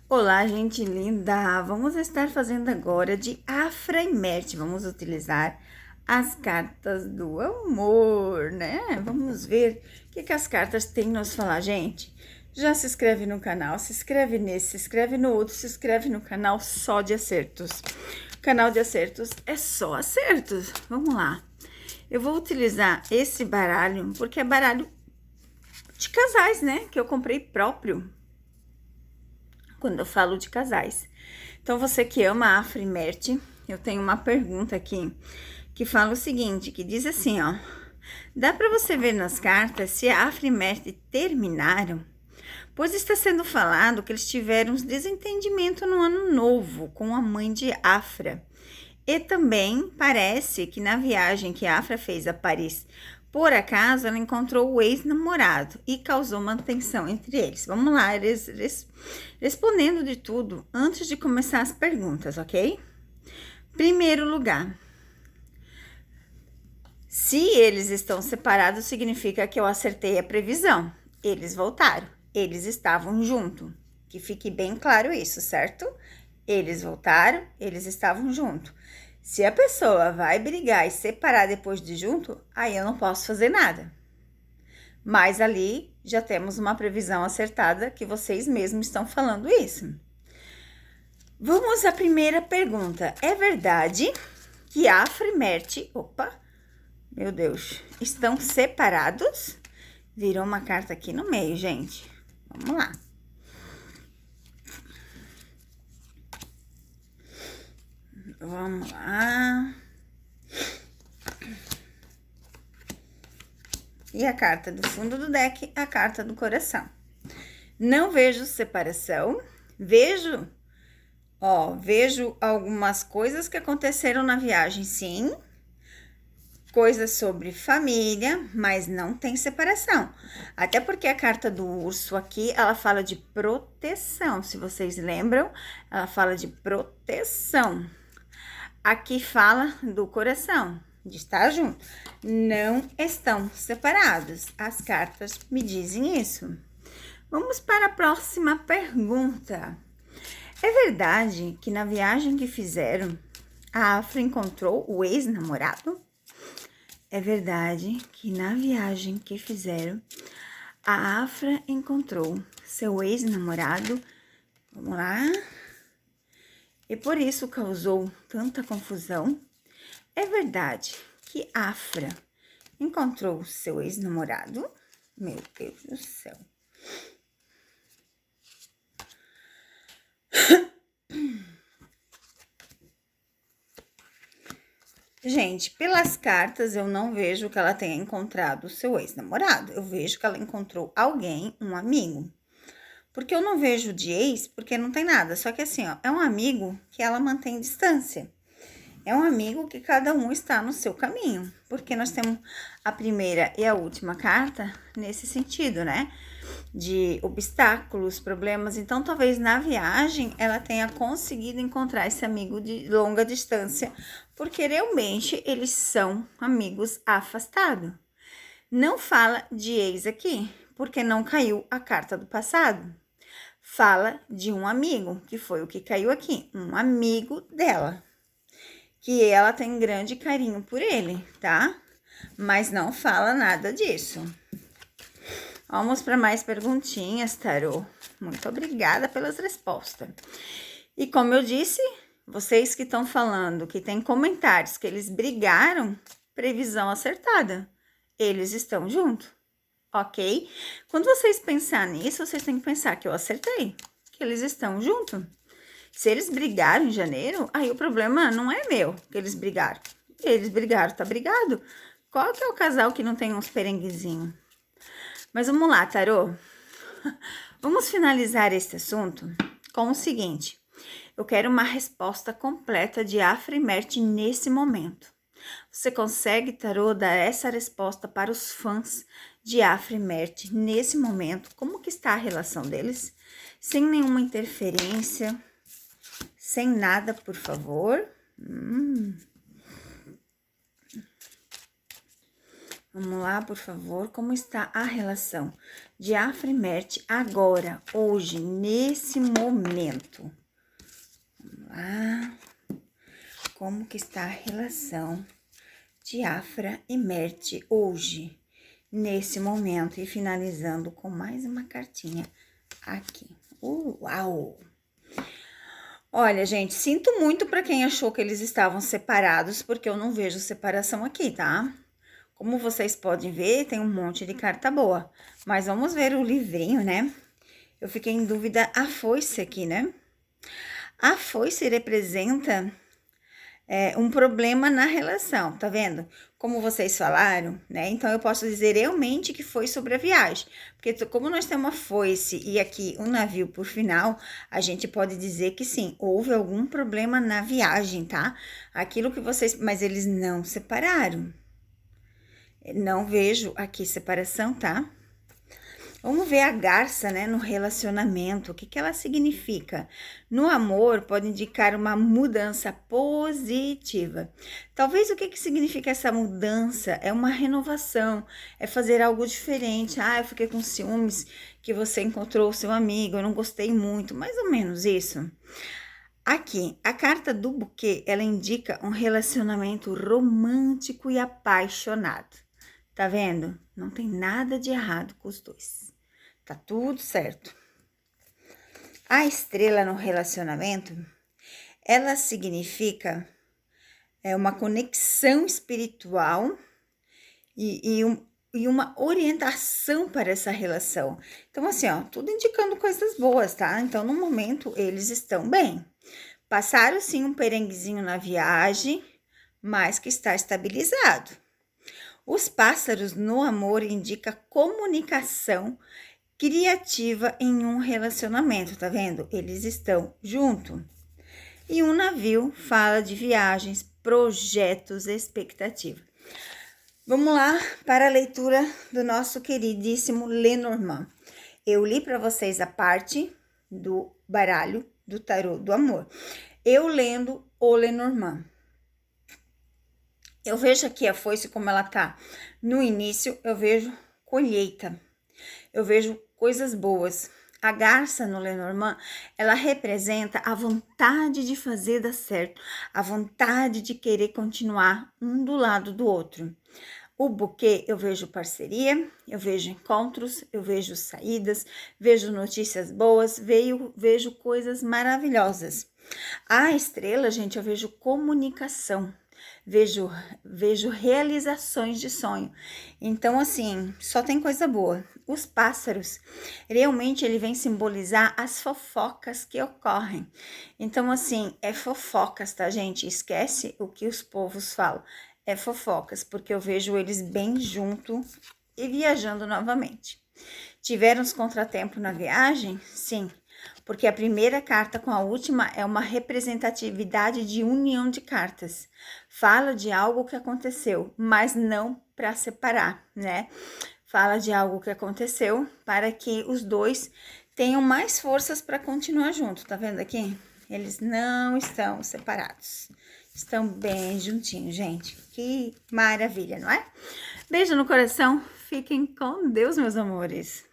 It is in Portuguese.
Olá, gente linda! Vamos estar fazendo agora de Afra e Merte. Vamos utilizar as cartas do amor, né? Vamos ver o que as cartas têm a nos falar, gente. Já se inscreve no canal, se inscreve nesse, se inscreve no outro, se inscreve no canal só de acertos. O canal de acertos é só acertos. Vamos lá. Eu vou utilizar esse baralho porque é baralho de casais, né? Que eu comprei próprio quando eu falo de casais. Então, você que ama Afra e Merte, eu tenho uma pergunta aqui que fala o seguinte, que diz assim, ó: dá para você ver nas cartas se a Afra e Merte terminaram? Pois está sendo falado que eles tiveram uns desentendimentos no ano novo com a mãe de Afra. E também parece que na viagem que a Afra fez a Paris, por acaso ela encontrou o ex-namorado e causou uma tensão entre eles. Vamos lá, respondendo de tudo antes de começar as perguntas, ok? Primeiro lugar, se eles estão separados, significa que eu acertei a previsão. Eles voltaram, eles estavam juntos. Que fique bem claro isso, certo? Eles voltaram, eles estavam juntos. Se a pessoa vai brigar e separar depois de junto, aí eu não posso fazer nada. Mas ali já temos uma previsão acertada que vocês mesmos estão falando isso. Vamos à primeira pergunta. É verdade que Afra e Merte, meu Deus, estão separados? Virou uma carta aqui no meio, gente. Vamos lá. Vamos lá. E a carta do fundo do deck, a carta do coração. Não vejo separação. Vejo algumas coisas que aconteceram na viagem, sim. Coisas sobre família, mas não tem separação. Até porque a carta do urso aqui, ela fala de proteção. Se vocês lembram, ela fala de proteção. Aqui fala do coração, de estar junto. Não estão separados. As cartas me dizem isso. Vamos para a próxima pergunta. É verdade que na viagem que fizeram, a Afra encontrou o ex-namorado? É verdade que na viagem que fizeram, a Afra encontrou seu ex-namorado? Vamos lá. E por isso causou tanta confusão? É verdade que Afra encontrou seu ex-namorado? Meu Deus do céu. Gente, pelas cartas eu não vejo que ela tenha encontrado o seu ex-namorado. Eu vejo que ela encontrou alguém, um amigo. Porque eu não vejo de ex, porque não tem nada. Só que assim, ó, é um amigo que ela mantém distância. É um amigo que cada um está no seu caminho. Porque nós temos a primeira e a última carta nesse sentido, né? De obstáculos, problemas. Então, talvez na viagem ela tenha conseguido encontrar esse amigo de longa distância, porque realmente eles são amigos afastados. Não fala de ex aqui, porque não caiu a carta do passado. Fala de um amigo, que foi o que caiu aqui, um amigo dela, que ela tem grande carinho por ele, tá? Mas não fala nada disso. Vamos para mais perguntinhas, tarô. Muito obrigada pelas respostas. E como eu disse, vocês que estão falando, que tem comentários que eles brigaram, previsão acertada. Eles estão juntos, ok? Quando vocês pensarem nisso, vocês têm que pensar que eu acertei, que eles estão juntos. Se eles brigaram em janeiro, aí o problema não é meu, que eles brigaram. Eles brigaram, tá brigado. Qual que é o casal que não tem uns perenguezinhos? Mas vamos lá, tarô. Vamos finalizar este assunto com o seguinte. Eu quero uma resposta completa de Afra e Merte nesse momento. Você consegue, tarô, dar essa resposta para os fãs de Afra e Merte nesse momento? Como que está a relação deles? Sem nenhuma interferência, sem nada, por favor. Vamos lá, por favor, como está a relação de Afra e Merte agora, hoje, nesse momento? Vamos lá. Como que está a relação de Afra e Merte hoje, nesse momento? E finalizando com mais uma cartinha aqui. Uau! Olha, gente, sinto muito para quem achou que eles estavam separados, porque eu não vejo separação aqui, tá? Como vocês podem ver, tem um monte de carta boa. Mas vamos ver o livrinho, né? Eu fiquei em dúvida a foice aqui, né? A foice representa um problema na relação, tá vendo? Como vocês falaram, né? Então, eu posso dizer realmente que foi sobre a viagem. Porque como nós temos uma foice e aqui um navio por final, a gente pode dizer que sim, houve algum problema na viagem, tá? Aquilo que vocês... Mas eles não separaram. Não vejo aqui separação, tá? Vamos ver a garça, né, no relacionamento. O que que ela significa? No amor, pode indicar uma mudança positiva. Talvez o que que significa essa mudança? É uma renovação, é fazer algo diferente. Ah, eu fiquei com ciúmes que você encontrou o seu amigo, eu não gostei muito. Mais ou menos isso. Aqui, a carta do buquê, ela indica um relacionamento romântico e apaixonado. Tá vendo? Não tem nada de errado com os dois. Tá tudo certo. A estrela no relacionamento, ela significa uma conexão espiritual e uma orientação para essa relação. Então, assim, ó, tudo indicando coisas boas, tá? Então, no momento, eles estão bem. Passaram, sim, um perenguezinho na viagem, mas que está estabilizado. Os pássaros no amor indica comunicação criativa em um relacionamento, tá vendo? Eles estão juntos. E um navio fala de viagens, projetos, expectativa. Vamos lá para a leitura do nosso queridíssimo Lenormand. Eu li para vocês a parte do baralho do tarô do amor. Eu lendo o Lenormand. Eu vejo aqui a foice como ela tá no início, eu vejo colheita, eu vejo coisas boas. A garça no Lenormand, ela representa a vontade de fazer dar certo, a vontade de querer continuar um do lado do outro. O buquê, eu vejo parceria, eu vejo encontros, eu vejo saídas, vejo notícias boas, vejo coisas maravilhosas. A estrela, gente, eu vejo comunicação. Vejo realizações de sonho. Então, assim, só tem coisa boa. Os pássaros, realmente, ele vem simbolizar as fofocas que ocorrem. Então, assim, é fofocas, tá, gente? Esquece o que os povos falam. É fofocas, porque eu vejo eles bem junto e viajando novamente. Tiveram uns contratempos na viagem? Sim. Porque a primeira carta com a última é uma representatividade de união de cartas. Fala de algo que aconteceu, mas não para separar, né? Fala de algo que aconteceu para que os dois tenham mais forças para continuar junto. Tá vendo aqui? Eles não estão separados. Estão bem juntinhos, gente. Que maravilha, não é? Beijo no coração. Fiquem com Deus, meus amores.